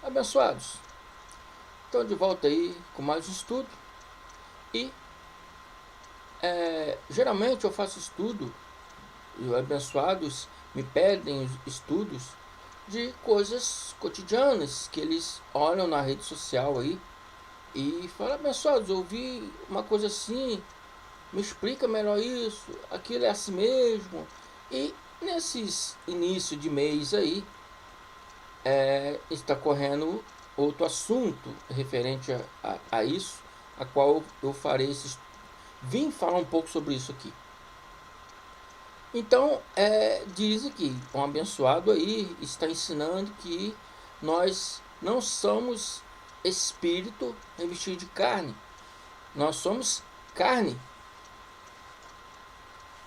Abençoados, estou de volta aí com mais um estudo e geralmente eu faço estudo e os abençoados me pedem estudos de coisas cotidianas que eles olham na rede social aí e falam: abençoados, eu vi uma coisa assim, me explica melhor isso, aquilo é assim mesmo. E nesses início de mês aí está correndo outro assunto referente a isso, a qual eu farei vim falar um pouco sobre isso aqui. Então, dizem que um abençoado aí está ensinando que nós não somos espírito revestido de carne, nós somos carne.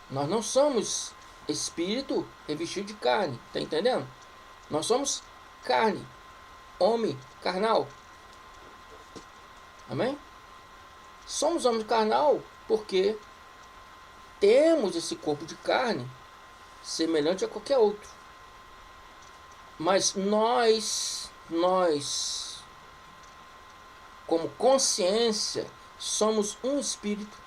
Nós não somos espírito revestido de carne, tá entendendo? Nós somos carne, homem carnal. Amém? Somos homem carnal porque temos esse corpo de carne semelhante a qualquer outro. Mas nós, como consciência, somos um espírito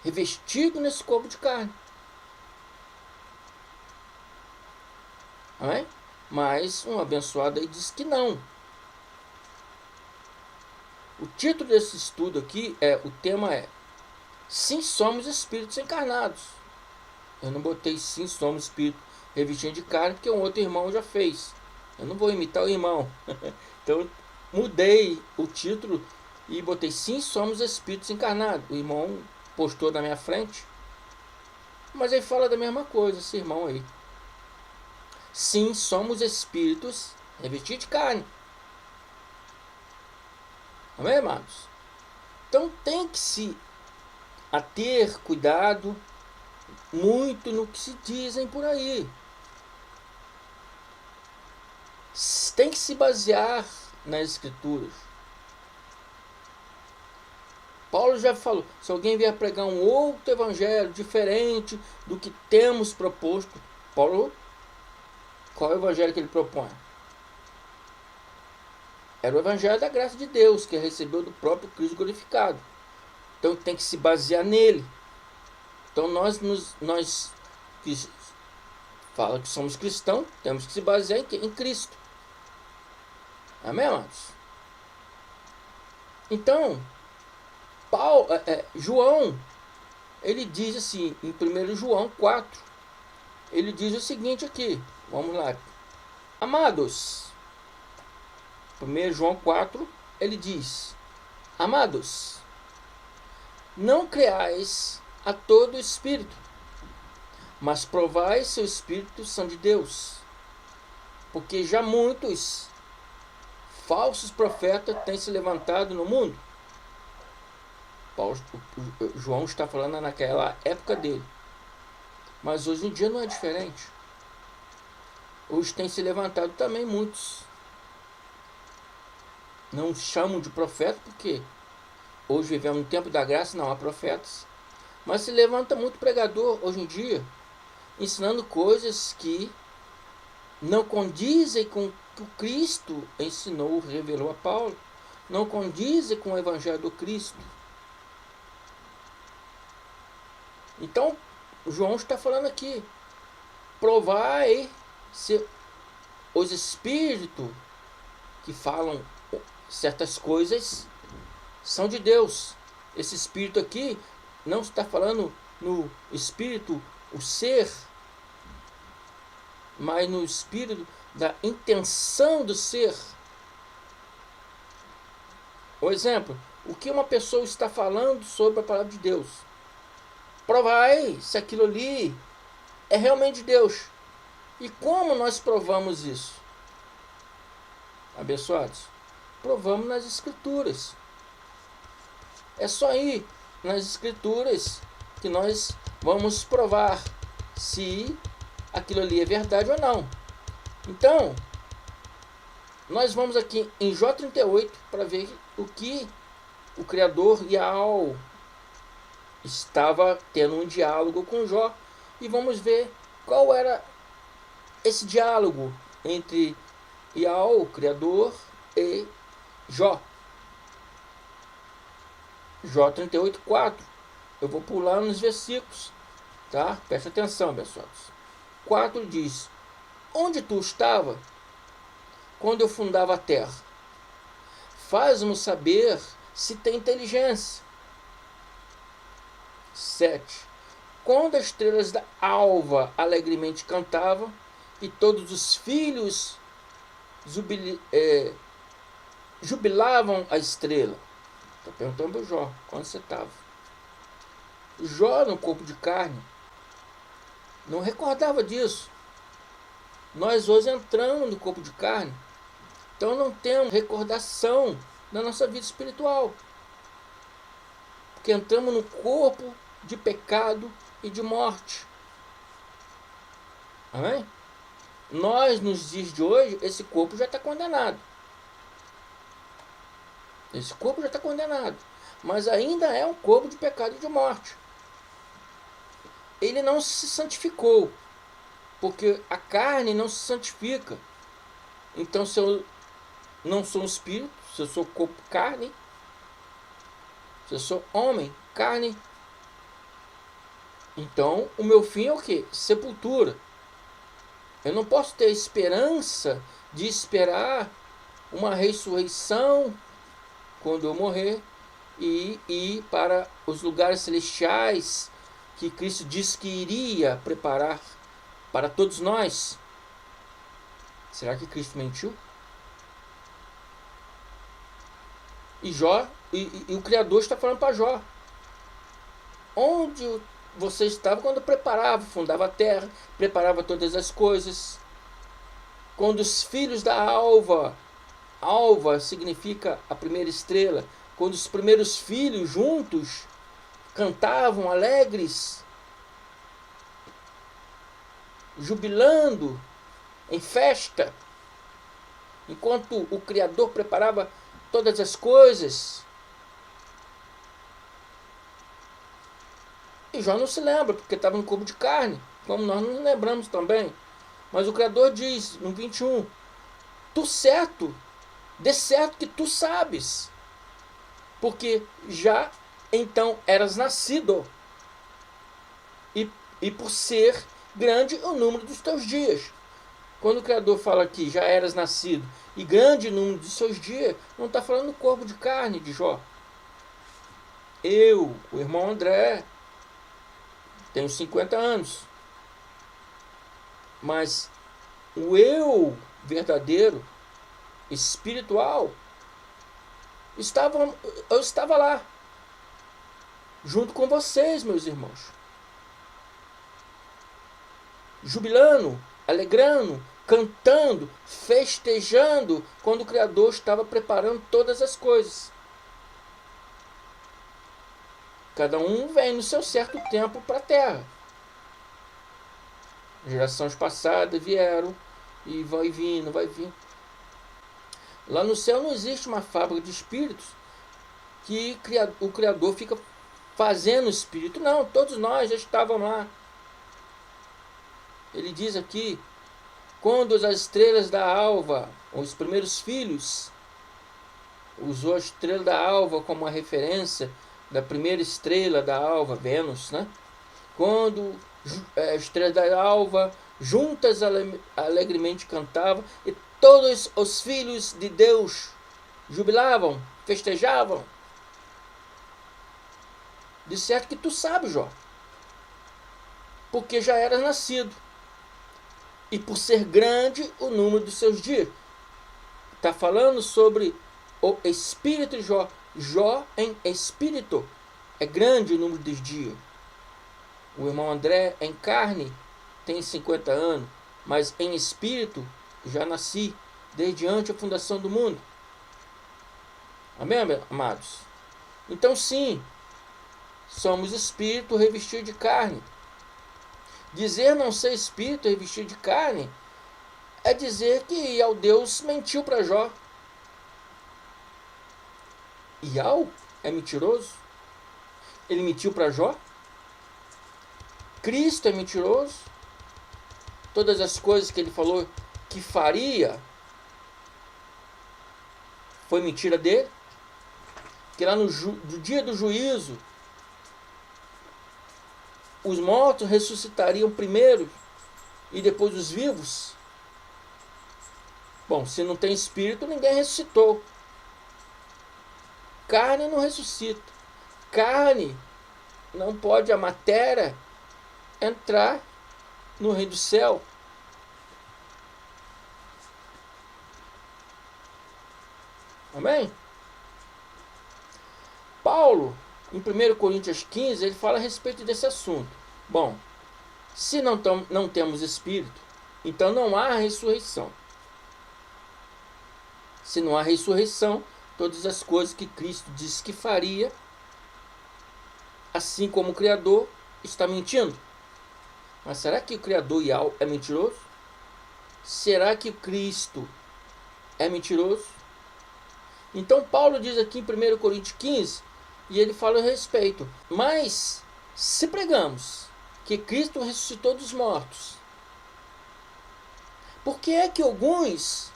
revestido nesse corpo de carne. Amém? Mas um abençoado aí diz que não. O título desse estudo aqui o tema é Sim, somos espíritos encarnados. Eu não botei sim, somos espírito revestido de carne, porque um outro irmão já fez. Eu não vou imitar o irmão. Então mudei o título e botei sim, somos espíritos encarnados. O irmão postou na minha frente, mas ele fala da mesma coisa, esse irmão aí. Sim, somos espíritos revestidos de carne. Amém, amados? Então tem que se ter cuidado muito no que se dizem por aí. Tem que se basear nas escrituras. Paulo já falou, se alguém vier pregar um outro evangelho diferente do que temos proposto, Paulo, qual é o evangelho que ele propõe? Era o evangelho da graça de Deus, que recebeu do próprio Cristo glorificado. Então tem que se basear nele. Então nós que fala que somos cristãos, temos que se basear em Cristo. Amém, amados? Então, João, ele diz assim, em 1 João 4, ele diz o seguinte aqui, vamos lá. Amados, 1 João 4, ele diz: amados, não creais a todo espírito, mas provai se o espírito são de Deus, porque já muitos falsos profetas têm se levantado no mundo. João está falando naquela época dele, mas hoje em dia não é diferente. Hoje tem se levantado também muitos. Não chamam de profeta porque hoje vivemos no tempo da graça, não há profetas. Mas se levanta muito pregador hoje em dia, ensinando coisas que não condizem com o que o Cristo ensinou, revelou a Paulo. Não condizem com o evangelho do Cristo. Então, João está falando aqui, provai se os espíritos que falam certas coisas são de Deus. Esse espírito aqui não está falando no espírito, o ser, mas no espírito da intenção do ser. Por exemplo, o que uma pessoa está falando sobre a palavra de Deus. Provai se aquilo ali é realmente de Deus. E como nós provamos isso? Abençoados? Provamos nas escrituras. É só ir nas escrituras que nós vamos provar se aquilo ali é verdade ou não. Então, nós vamos aqui em Jó 38 para ver o que o Criador Yahweh estava tendo um diálogo com Jó, e vamos ver qual era esse diálogo entre Ial, o Criador, e Jó. Jó 38:4. Eu vou pular nos versículos, tá? Presta atenção, abençoados. 4 diz: onde tu estava quando eu fundava a terra? Faz-me saber se tem inteligência. 7. Quando as estrelas da alva alegremente cantavam e todos os filhos jubilavam a estrela. Está perguntando para o Jó, quando você estava? Jó, no corpo de carne, não recordava disso. Nós hoje entramos no corpo de carne, então não temos recordação da nossa vida espiritual. Porque entramos no corpo de pecado e de morte. Amém? Nós, nos dias de hoje, esse corpo já está condenado. Esse corpo já está condenado. Mas ainda é um corpo de pecado e de morte. Ele não se santificou. Porque a carne não se santifica. Então, se eu não sou um espírito, se eu sou corpo carne, se eu sou homem, carne, então o meu fim é o quê? Sepultura. Eu não posso ter esperança de esperar uma ressurreição quando eu morrer e ir para os lugares celestiais que Cristo disse que iria preparar para todos nós. Será que Cristo mentiu? E Jó, e o Criador está falando para Jó: onde você estava quando preparava, fundava a terra, preparava todas as coisas? Quando os filhos da alva, alva significa a primeira estrela, quando os primeiros filhos juntos cantavam alegres, jubilando em festa, enquanto o Criador preparava todas as coisas. E Jó não se lembra, porque estava no corpo de carne, como nós não lembramos também. Mas o Criador diz no 21: tu certo, de certo que tu sabes, porque já então eras nascido, e por ser grande o número dos teus dias. Quando o Criador fala que já eras nascido e grande o número dos seus dias, não está falando do corpo de carne de Jó. Eu, o irmão André, tenho 50 anos. Mas o eu verdadeiro, espiritual, eu estava lá, junto com vocês, meus irmãos. Jubilando, alegrando, cantando, festejando, quando o Criador estava preparando todas as coisas. Cada um vem no seu certo tempo para a terra. Gerações passadas vieram e vai vindo, vai vir. Lá no céu não existe uma fábrica de espíritos que o Criador fica fazendo espírito. Não, todos nós já estávamos lá. Ele diz aqui: quando as estrelas da alva, os primeiros filhos, usou a estrela da alva como uma referência da primeira estrela da alva, Vênus, né? Quando as estrelas da alva juntas alegremente cantavam e todos os filhos de Deus jubilavam, festejavam. De certo que tu sabes, Jó, porque já eras nascido, e por ser grande o número dos seus dias. Está falando sobre o espírito de Jó. Jó em espírito é grande o número dos dias. O irmão André em carne tem 50 anos, mas em espírito já nasci desde antes da fundação do mundo. Amém, amados? Então sim, somos espírito revestido de carne. Dizer não ser espírito revestido de carne é dizer que Ial Deus mentiu para Jó. Ial é mentiroso? Ele mentiu para Jó? Cristo é mentiroso? Todas as coisas que ele falou que faria, foi mentira dele, que lá no dia do juízo, os mortos ressuscitariam primeiro e depois os vivos. Bom, se não tem espírito, ninguém ressuscitou. Carne não ressuscita. Carne não pode, a matéria, entrar no reino do céu. Amém? Paulo, em 1 Coríntios 15, ele fala a respeito desse assunto. Bom, se não temos espírito, então não há ressurreição. Se não há ressurreição, todas as coisas que Cristo disse que faria, assim como o Criador, está mentindo. Mas será que o Criador Yahweh é mentiroso? Será que o Cristo é mentiroso? Então Paulo diz aqui em 1 Coríntios 15, e ele fala a respeito. Mas, se pregamos que Cristo ressuscitou dos mortos, por que é que alguns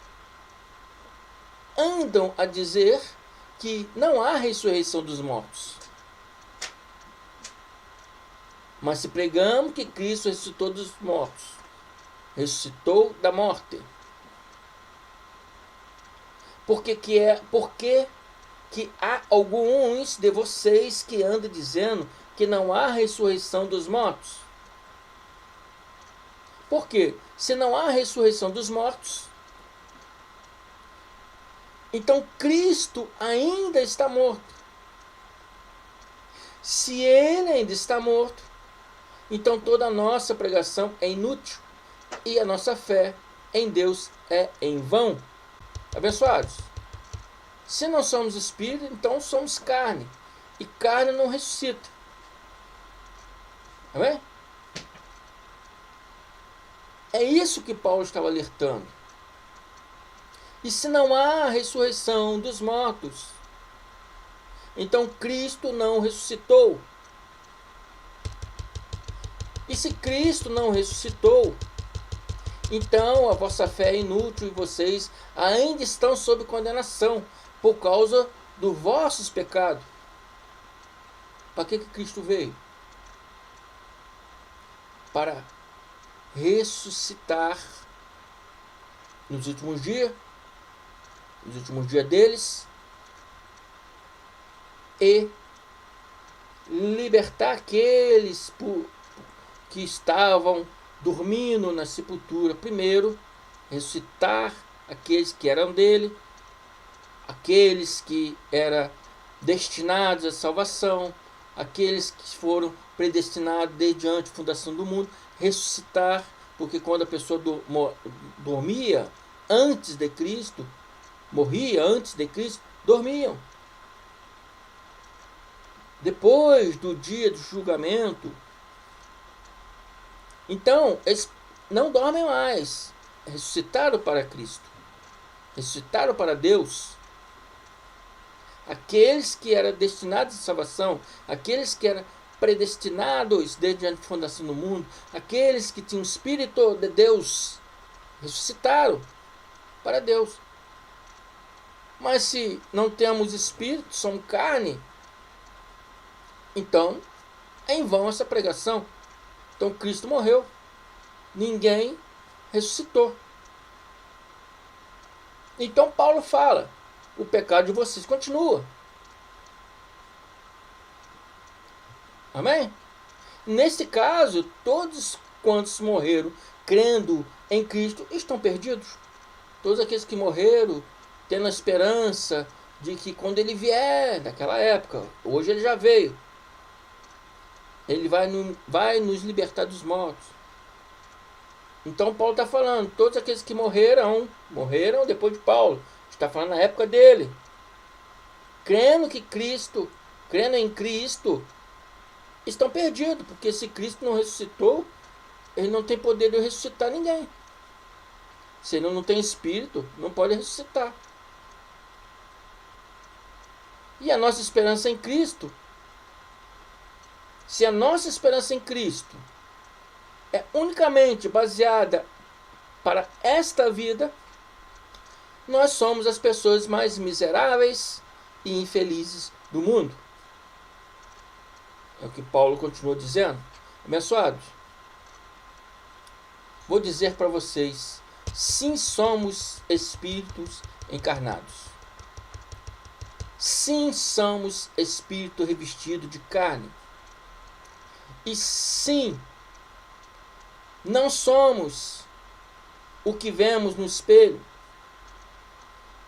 andam a dizer que não há ressurreição dos mortos? Mas se pregamos que Cristo ressuscitou dos mortos, ressuscitou da morte, por que há alguns de vocês que andam dizendo que não há ressurreição dos mortos? Por quê? Se não há ressurreição dos mortos, então Cristo ainda está morto. Se ele ainda está morto, então toda a nossa pregação é inútil e a nossa fé em Deus é em vão. Abençoados, se não somos espírito, então somos carne, e carne não ressuscita. Amém? É isso que Paulo estava alertando. E se não há ressurreição dos mortos, então Cristo não ressuscitou. E se Cristo não ressuscitou, então a vossa fé é inútil e vocês ainda estão sob condenação por causa dos vossos pecados. Para que Cristo veio? Para ressuscitar nos últimos dias deles, e libertar aqueles que estavam dormindo na sepultura. Primeiro, ressuscitar aqueles que eram dele, aqueles que eram destinados à salvação, aqueles que foram predestinados desde antes da fundação do mundo, ressuscitar, porque quando a pessoa dormia antes de Cristo, morria antes de Cristo, dormiam. Depois do dia do julgamento, então eles não dormem mais, ressuscitaram para Cristo, ressuscitaram para Deus. Aqueles que eram destinados à salvação, aqueles que eram predestinados desde a fundação do mundo, aqueles que tinham o Espírito de Deus, ressuscitaram para Deus. Mas se não temos Espírito, somos carne, então é em vão essa pregação. Então Cristo morreu, ninguém ressuscitou. Então Paulo fala, o pecado de vocês continua. Amém? Nesse caso, todos quantos morreram crendo em Cristo estão perdidos. Todos aqueles que morreram tendo a esperança de que quando ele vier, naquela época, hoje ele já veio, ele vai nos libertar dos mortos. Então Paulo está falando, todos aqueles que morreram depois de Paulo, está falando na época dele, crendo em Cristo, estão perdidos, porque se Cristo não ressuscitou, ele não tem poder de ressuscitar ninguém. Se ele não tem espírito, não pode ressuscitar. E a nossa esperança em Cristo, se a nossa esperança em Cristo é unicamente baseada para esta vida, nós somos as pessoas mais miseráveis e infelizes do mundo. É o que Paulo continua dizendo. Abençoados, vou dizer para vocês, sim, somos espíritos encarnados. Sim, somos espírito revestido de carne. E sim, não somos o que vemos no espelho.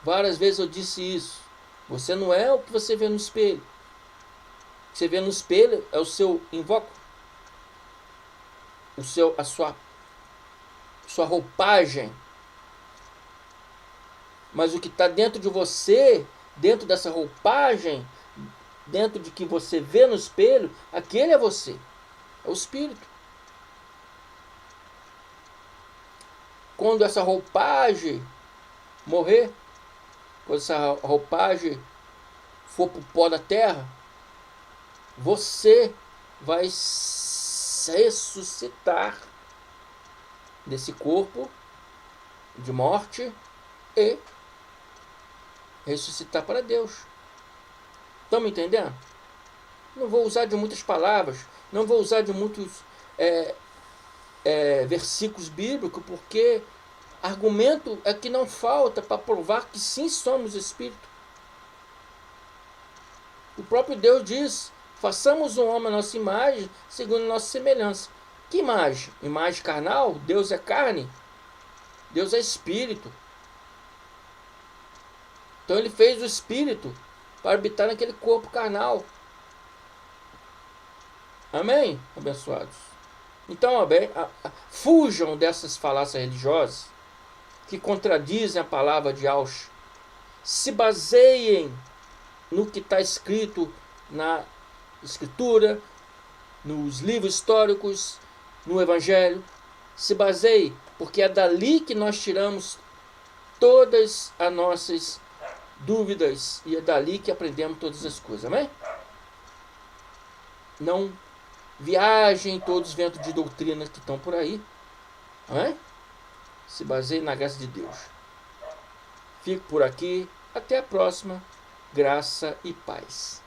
Várias vezes eu disse isso. Você não é o que você vê no espelho. O que você vê no espelho é o seu invólucro, a sua roupagem. Mas o que está dentro de você, dentro dessa roupagem, dentro de que você vê no espelho, aquele é você. É o espírito. Quando essa roupagem morrer, quando essa roupagem for para o pó da terra, você vai ressuscitar desse corpo de morte e ressuscitar para Deus. Estão me entendendo? Não vou usar de muitas palavras, não vou usar de muitos versículos bíblicos, porque argumento é que não falta para provar que sim somos espírito. O próprio Deus diz: façamos um homem à nossa imagem, segundo a nossa semelhança. Que imagem? Imagem carnal? Deus é carne? Deus é espírito. Então ele fez o espírito para habitar naquele corpo carnal. Amém, abençoados? Então, fujam dessas falácias religiosas que contradizem a palavra de Ausch. Se baseiem no que está escrito na Escritura, nos livros históricos, no Evangelho. Se baseie, porque é dali que nós tiramos todas as nossas dúvidas e é dali que aprendemos todas as coisas. Amém? Não viajem todos os ventos de doutrina que estão por aí. Amém? Se baseie na graça de Deus. Fico por aqui. Até a próxima. Graça e paz.